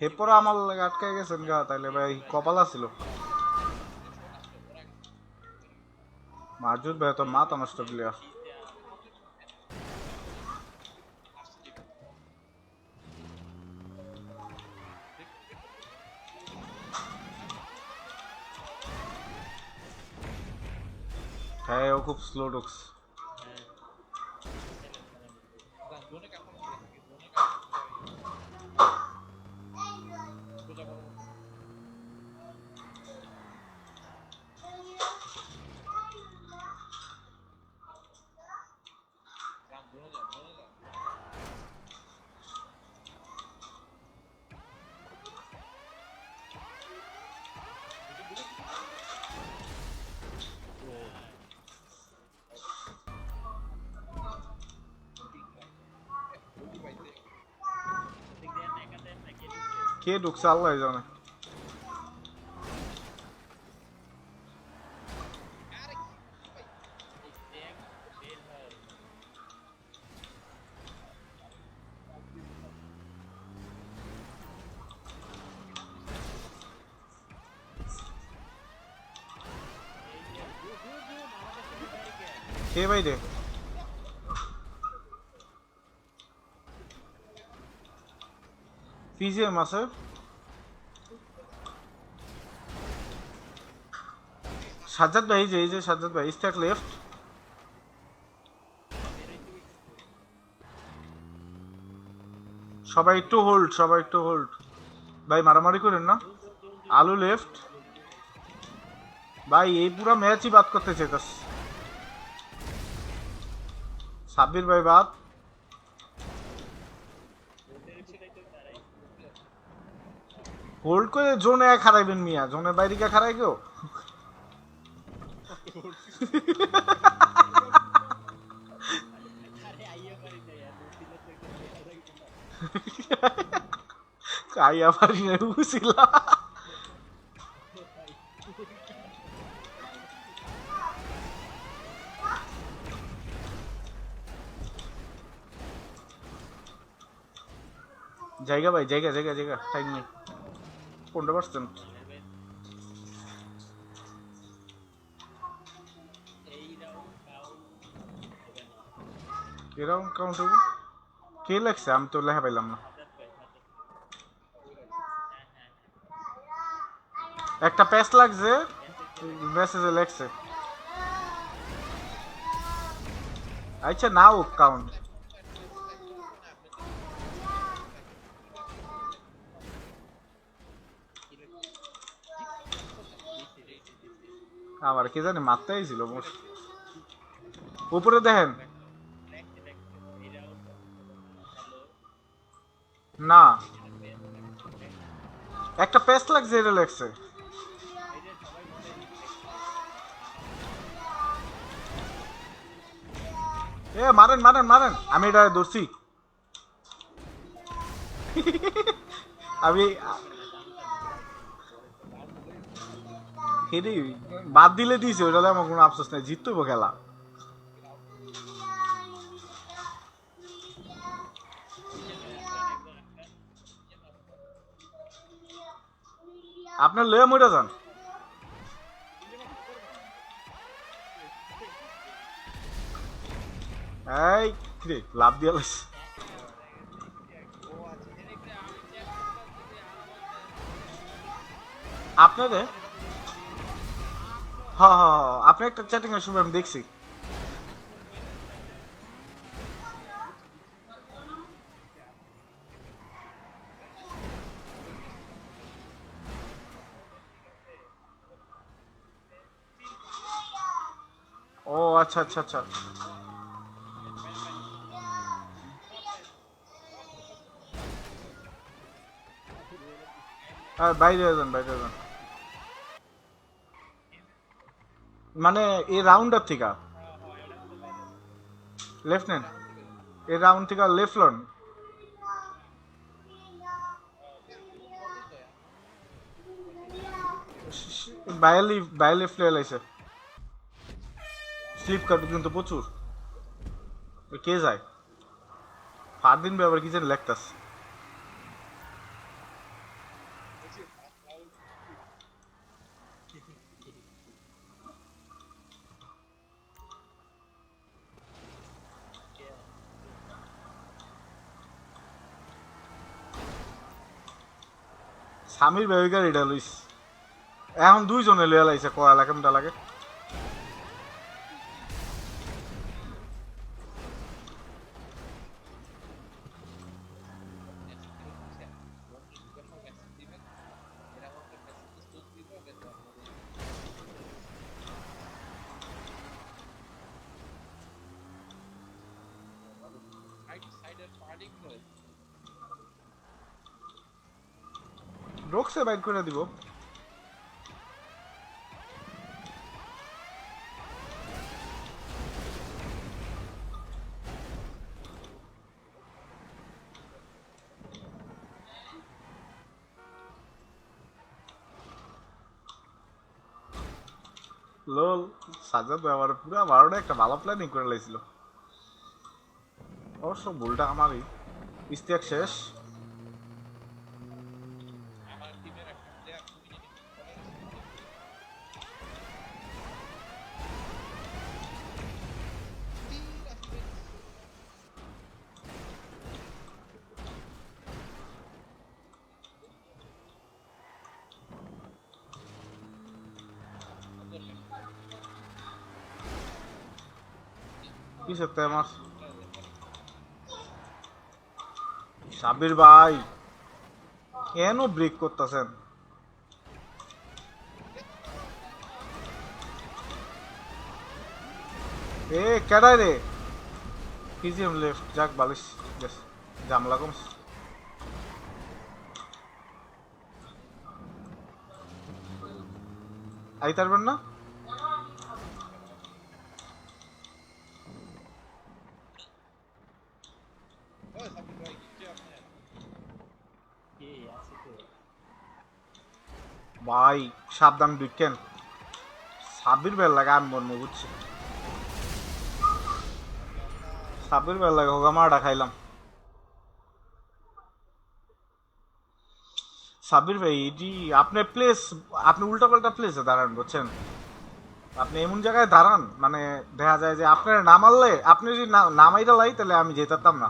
এরপরে আমার লাগে আটকে গেছেন গা, তাইলে ভাই কপাল আছিল। মারজুদ ভাই তো মাথা নষ্ট প্লেয়ার। হ্যাঁ ও খুব স্লো ঢুকস। কে ঢুকছে আল্লাহ জানে। কে ভাই রে? পিজিএম আছে। সাজ্জাদ ভাই, এই যে সাজ্জাদ ভাই, স্ট্যাক লেফট। সবাই একটু হোল্ড, সবাই একটু হোল্ড। ভাই মারামারি করেন না। আলু লেফট। ভাই এই পুরো ম্যাচই বাদ করতে চাইতাস। সাব্বির ভাই বাদ। হোল্ড করে জোনে এক হারাইবেন মিয়া, জোনের বাইরে কে হারাই গো। কাইয়া পারি না বুঝিলা। জায়গা ভাই, জায়গা জায়গা জায়গা, টাইম নেই। 15%। এরকম কাউন্ট হবো? কে লাগছে? আমি তো লেখা পাইলাম না। একটা প্যাচ লাগছে, মেসেজে লেখছে। আচ্ছা নাও কাউন্ট। আমার কি জানি মারতে আইছিল মোর। উপরে দেখেন না, একটা প্যাচ লাগছে, এটা লেখছে। এ মারেন মারেন মারেন, আমি এটা ধরছি। আমি হেরে বাদ দিলে দিয়েছে, ওইটা আমার কোনো আফসোস নাই, জিততে খেলা। আপনার লয়ে মরে যান। এই রে লাভ দিয়ে লাগছে। আপনাদের হ্যাঁ হ্যাঁ, আপনি একটা চ্যাটিং এর সময় আমি দেখছি। ও আচ্ছা আচ্ছা আচ্ছা। বাইরে যান, বাইরে যান। মানে এই রাউন্ডার থেকে লেফট নেন, এই রাউন্ড থেকে লেফট লন। বাইরে বাইরে লেফট লাইছে। স্লিপ কাট কিন্তু প্রচুর। কে যায়? ফারদিন ব্যাপার কি যেন লেখতাস স্বামীর ব্যবহার এটা লইস এখন দুইজনে লইয়া লাইছে কয়া লাগে কেমটা লাগে রোকসে বাইক করে দিব লোল সাজাদ ব্যবহার পুরো বারোটা একটা ভালো প্ল্যানিং করে লাইছিল অবশ্য ভুলটা আমারই ইস্তিয়াক শেষ কিসের তাই আমার সাবির ভাই কেন ব্রেক করতেছেন এ কেডাই রে পিজিএম লেফট যাক বালিশ গেছে জামলা কমস আইতে পারবেন না ভাই সাবধান বিকেন সাবির বেল লাগে আমি মর্ম বুঝছি সাবির বেল লাগে হোক মারটা খাইলাম সাবির ভাই এটি আপনি প্লেস আপনি উল্টা পাল্টা প্লেসে দাঁড়ান বুঝছেন আপনি এমন জায়গায় দাঁড়ান মানে দেখা যায় যে আপনার নামাললে আপনি যদি নামাইটা লাই তাহলে আমি যেতাম না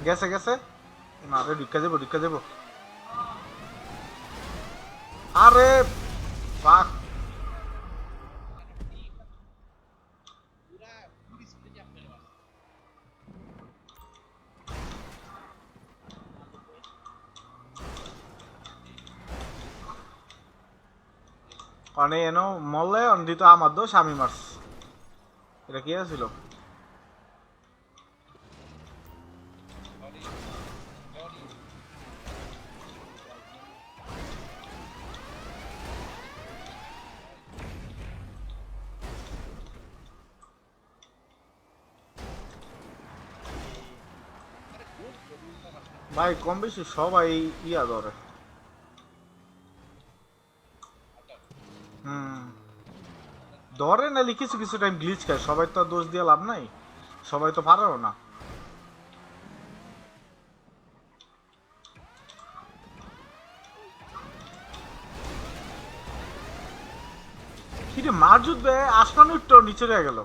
গেছে গেছে না রে ঢুকা যাবো আরে বাহ অনে এনো মরলে অন্দিত আমার দোষ আমি মারস এটা কি ছিল ভাই কম বেশি সবাই ইয়া ধরে ধরে নালি কিছু কিছু টাইম গ্লিচ খায় সবাই তো দোষ দিয়ে লাভ নাই সবাই তো পারেও না কিরে মার যুদ্ধে আসমান উঠতো নিচে রয়ে গেল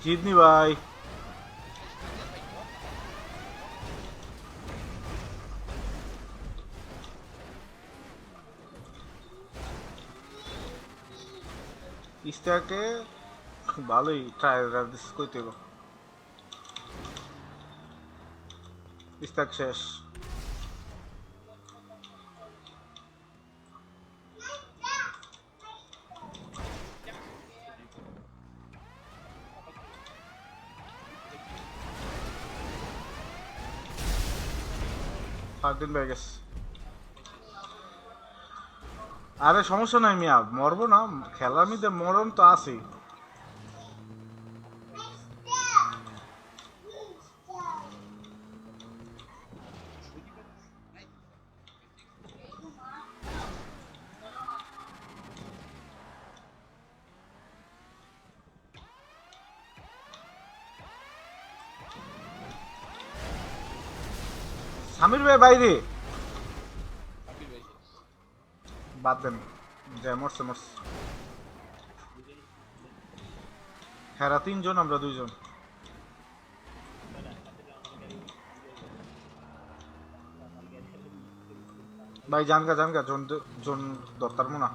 জিতনি ভাই ইস্তাকে ভালোই ট্রায়াল দিস কইতে গো ইস্তাক শেষ ফারদিন ভাই গেছে। আরে সমস্যা নাই মিয়া, মরবো না, খেলার মধ্যে মরণ তো আছেই। সামির ভাই বাইরে বাদ দেন, যে মরছে মরছে। হেরা 3 জন, আমরা 2 জন। ভাই জানগা জানগা, জন জন দরকার না।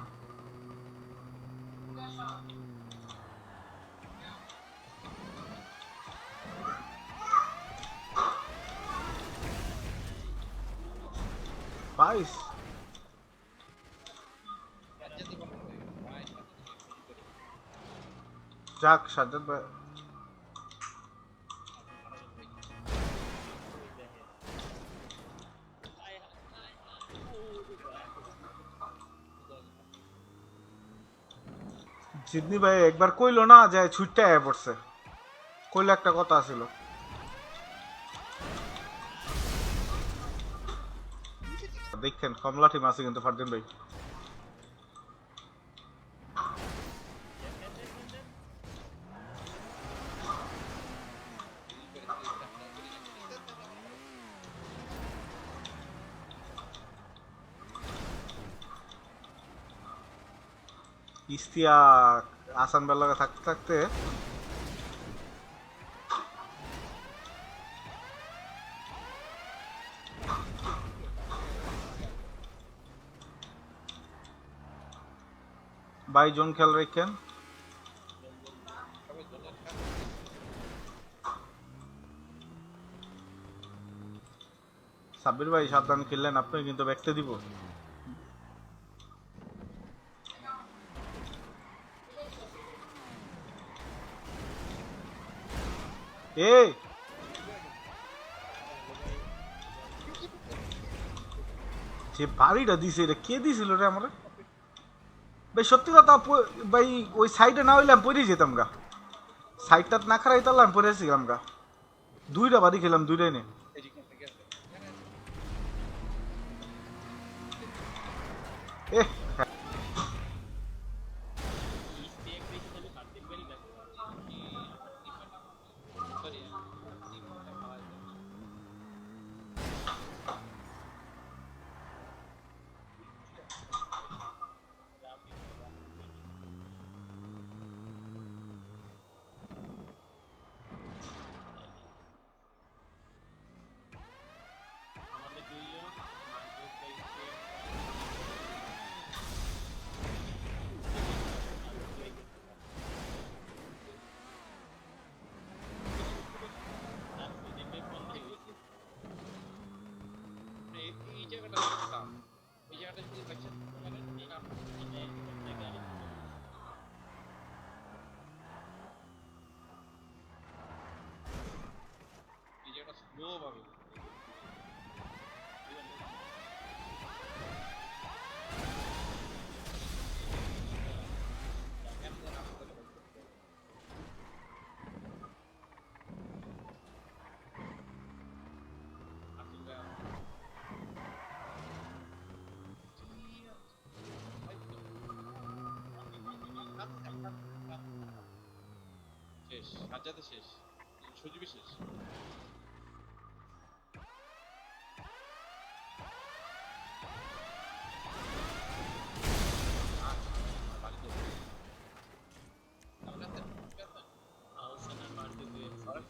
ভাই যাক সাজ্জাদ ভাই। সিডনি ভাই একবার কইলো না যে ছুটতে আয়া পড়ছে, কইলো একটা কথা ছিল। দেখেন কমলা টিম আছে কিন্তু ফারদিন ভাই। ইস্তিয়া আসান বেলাকে থাকতে থাকতে ভাই জোন খেয়াল রাখেন। সাব্বির ভাই সাবধান খেললেন আপনি, কিন্তু ব্যাকতে দিব। এ যে বাড়িটা দিছে এটা কে দিছিল রে আমার? ভাই সত্যি কথা ভাই, ওই সাইডে না হইলাম পরে যেতাম গা, সাইডটা না খারাই তারলাম পরে আসছিলাম গা। 2টা বাড়ি খেলাম, 2টাই নে। এ শেষ, সাজ্জাদে শেষ, সজীবে শেষ।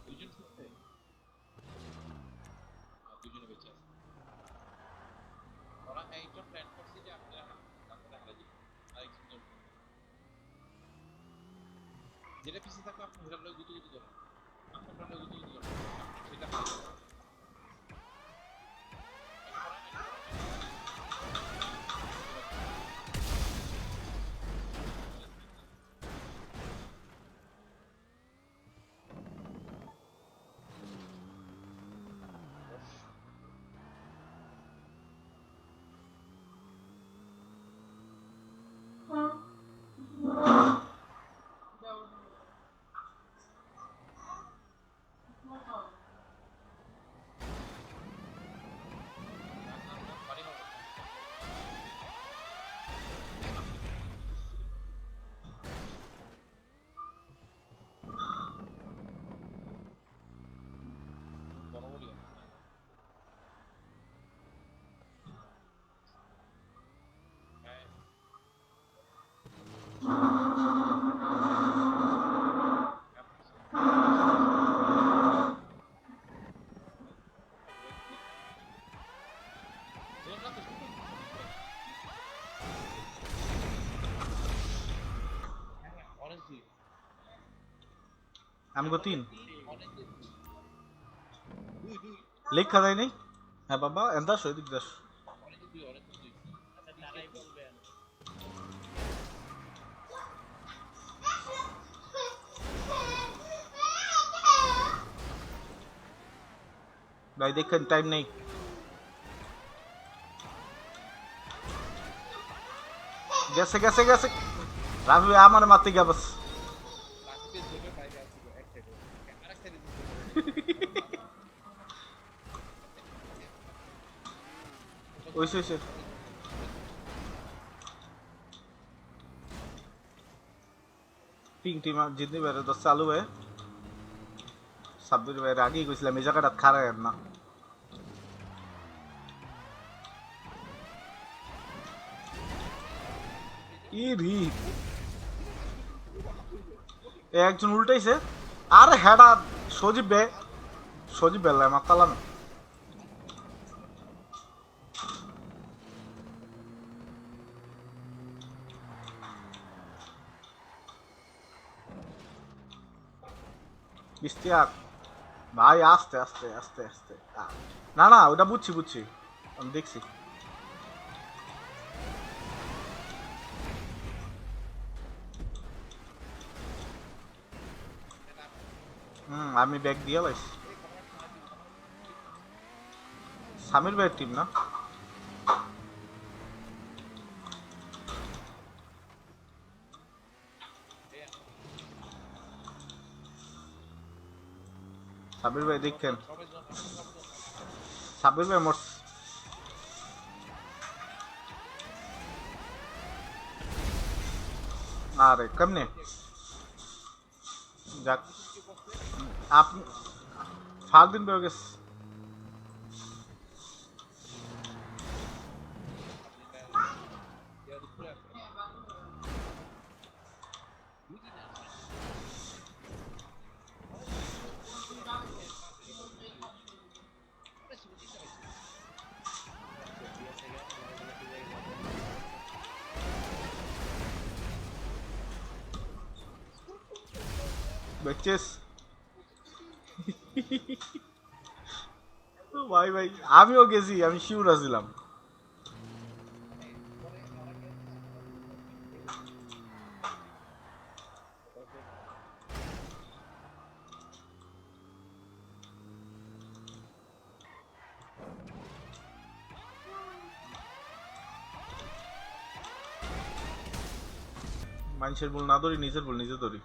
দুজন ছুটছে, দুজনে বেঁচে আছে। ওরা একজন প্ল্যান করছে যে আপনারা হারা যাবে, আরেকজন যেটা পিছিয়ে থাকবে আপনি হেরার লোক গুতো গুতো করেন, আপনার লোক গুতো গুতো করেন, সেটা আমগো 3 অনেক দুই দুই লেখা যায় নাই হ্যাঁ বাবা এন্দা সৈদিক দাস অনেক দুই অনেক দুই আচ্ছা তারাই বলবেন ভাই দেখেন টাইম নেই গেছে গেছে গেছে রাফি ভাই আমার মারতে গিয়া বাস রাকিবের জন্য বাইরে আসছিল এক সাইডে আরেক সাইডে ওইসে ওইসে পিং টিম জিতনি বেড়ে তো চালু है সাব্বির ভাইয়ের আগেই কইছিলাম এই জায়গাটা খারাপ না ইরি একজন উল্টাইছে আরে হেডা সজীব বেল্লায় মাতালাম ইস্তিয়াক ভাই আস্তে আস্তে আস্তে আস্তে না না ওটা বুঝছি বুঝছি আমি দেখছি আমি ব্যাগ দিয়ে লাইছি সামির ভাইয়ের টিম না সাবির ভাই দেখেন সাবির ভাই মোর আরে কেমনে যাক আপনি ফাল দিন বের গেছে দেখছিস ভাই ভাই আমিও গেছি আমি শিউর আছিলাম মানুষের ভুল না ধরি নিজের ভুল নিজে ধরি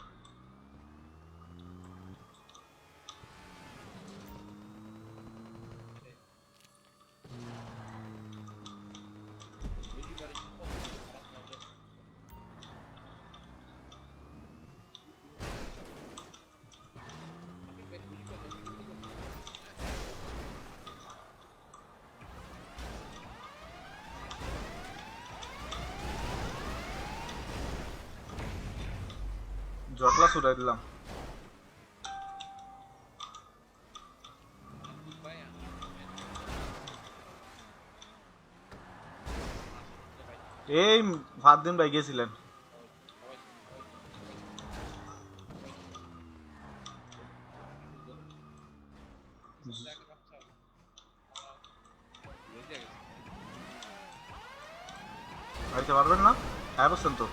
জটলা ছুটাই দিলাম এই ফারদিন ভাই গেছিলেন আইতে পারবেন না হ্যাঁ বলছেন তো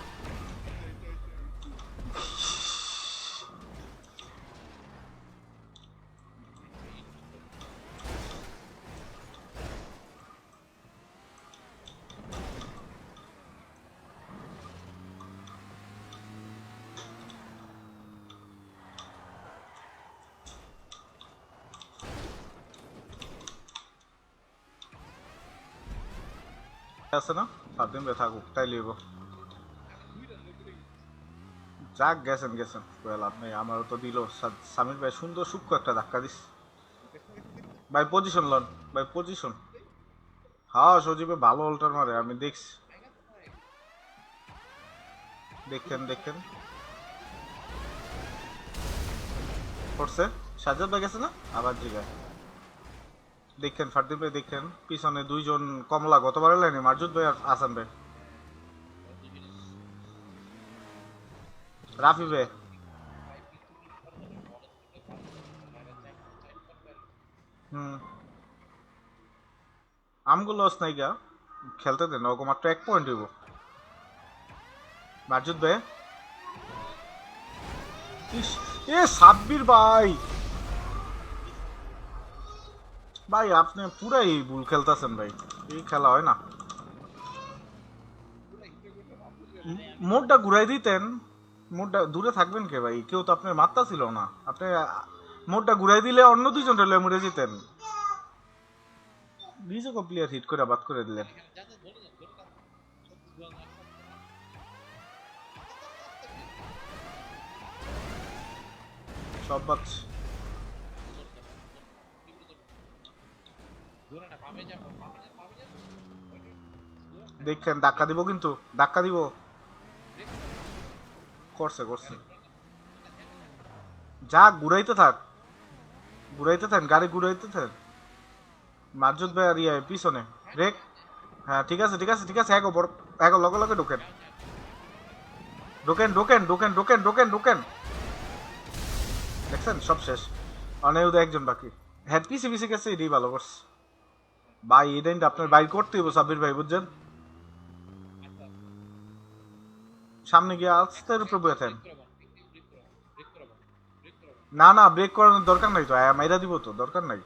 আছে না ফারদিন ভাই থাকুক তাই লইব যাক গেছেন গেছেন লাভ নেই আমারও তো দিল সামির ভাই সুন্দর সূক্ষ্ম একটা ধাক্কা দিস ভাই পজিশন লন ভাই পজিশন হ্যাঁ সজীবে ভালো অল্টার মারে আমি দেখছি দেখেন দেখেন পড়ছে সাজ্জাদ ভাই গেছে না আবার জিগায় দেখেন ফারদিন ভাই দেখেন পিছনে দুইজন কমলা গতবার লাইনে মারজুদ ভাই আর আসান ভাই রাফি ভাই হুম আমগুলো লস নাই গা খেলতে দেন ওকে মাত্র 1 পয়েন্ট হইব মার্জুদ ভাই ইস এ সাব্বির ভাই ভাই আপনি পুরাই ভুল খেলতেছেন ভাই এই খেলা হয় না মোড়টা ঘুরাই দিতেন মোড়টা দূরে থাকবেন কে ভাই কেউ তো আপনার মাত্রা ছিল না আপনি মোড়টা ঘুরাই দিলে অন্য দুইজন রেলে মরে যেতেন নিজে প্লেয়ার হিট করে বাদ করে দিলেন এখানে যাতে ধরে যান ধরে যান ধরে যান সব বাদ ধরে না পাবে যাবো পাবে যাবো দেখেন ধাক্কা দিব কিন্তু ধাক্কা দিব করছে করছে যা ঘুরাইতে থাক গাড়ি ঘুরাইতে থাক মার্জুদ ভাই আর ইয়ে পিছনে ব্রেক হ্যাঁ ঠিক আছে ঠিক আছে ঠিক আছে এগো বড় এগো লগে লগে ঢোকেন ঢোকেন ঢোকেন ঢোকেন ঢোকেন ঢোকেন ঢোকেন দেখছেন সব শেষ অনেক একজন বাকি হ্যাঁ পিছে পিছে গেছে এটাই ভালো করছে ভাই এটা কিন্তু আপনার বাইর করতে হইব সাব্বির ভাই বুঝছেন সামনে গিয়ে আস্তের উপরে বয়ে থাকেন না না ব্রেক করানোর দরকার নাই তো মাইরা দিব তো দরকার নাই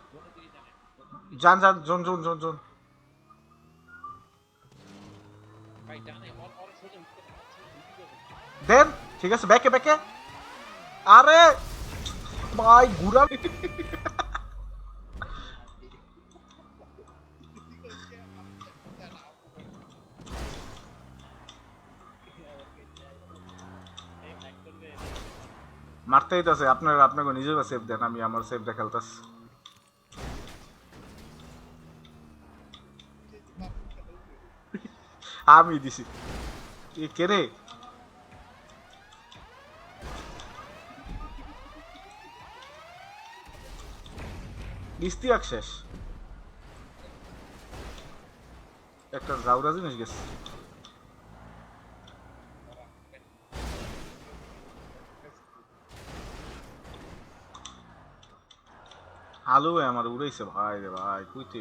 যান যান জন জন জন জন ভাই জানে ওর সোজা উঠতে দেন ঠিক আছে ব্যাকে ব্যাকে আরে ভাই ঘুরা মারতেই তো আছে আপনার আপনাকে নিজেও সেভ দেন আমি আমার সেভটা খেলতেছি আমি দিছি এ কে রে ইস্তিয়াক শেষ একটা জাউরা জিনিস গেছে আলু আমার উড়াইছে ভাই রে ভাই কইতে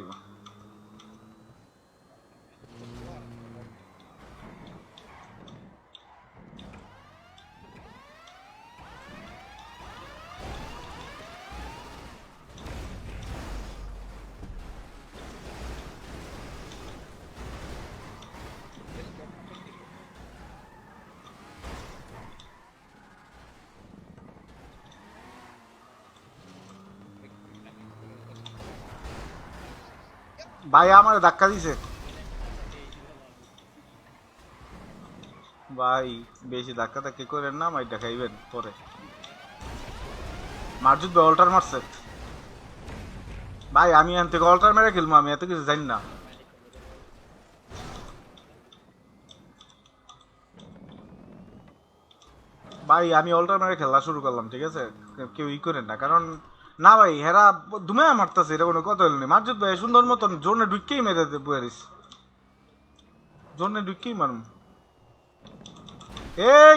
ভাই আমার ধাক্কা দিছে ভাই বেশি ধাক্কা ধাক্কি করেন না মাইটা খাইবেন পরে মার্জুদ ভাই অল্টার মারছে ভাই আমি এখান থেকে অল্টার মেরে খেলবো আমি এত কিছু জানি না ভাই আমি অল্টার মেরে খেলা শুরু করলাম ঠিক আছে কেউ ই করেন না কারণ না ভাই হেরা দুমে মারতেছে এটা কোনো কথা হলো না মার্জুদ ভাই সুন্দর মতন জোনে ঢুকেই মেরে বুয়ারিস জোনে ঢুকেই মারুম এই